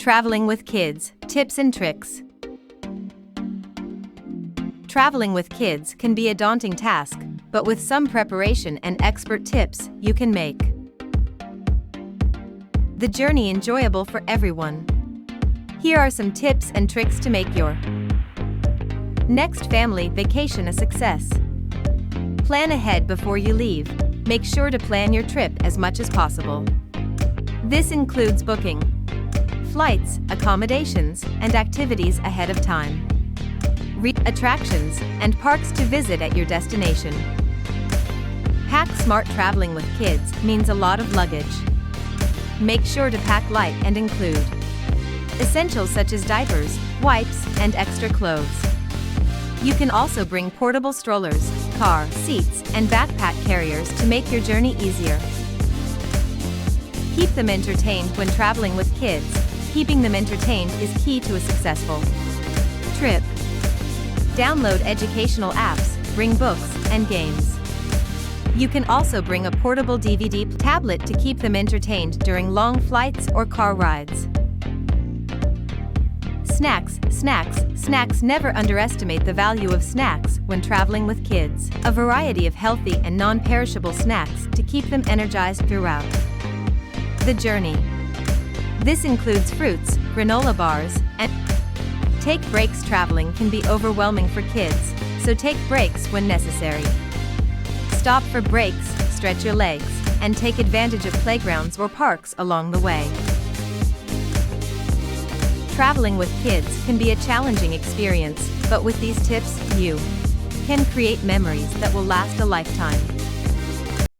Traveling with kids, tips and tricks. Traveling with kids can be a daunting task, but with some preparation and expert tips, you can make the journey enjoyable for everyone. Here are some tips and tricks to make your next family vacation a success. Plan ahead before you leave. Make sure to plan your trip as much as possible. This includes booking flights, accommodations, and activities ahead of time. Attractions and parks to visit at your destination. Pack smart. Traveling with kids means a lot of luggage. Make sure to pack light and include essentials such as diapers, wipes, and extra clothes. You can also bring portable strollers, car seats, and backpack carriers to make your journey easier. Keep them entertained when traveling with kids. Keeping them entertained is key to a successful trip. Download educational apps, bring books, and games. You can also bring a portable DVD tablet to keep them entertained during long flights or car rides. Snacks. Never underestimate the value of snacks when traveling with kids. A variety of healthy and non-perishable snacks to keep them energized throughout the journey. This includes fruits, granola bars, and take breaks. Traveling can be overwhelming for kids, so take breaks when necessary. Stop for breaks, stretch your legs, and take advantage of playgrounds or parks along the way. Traveling with kids can be a challenging experience, but with these tips, you can create memories that will last a lifetime.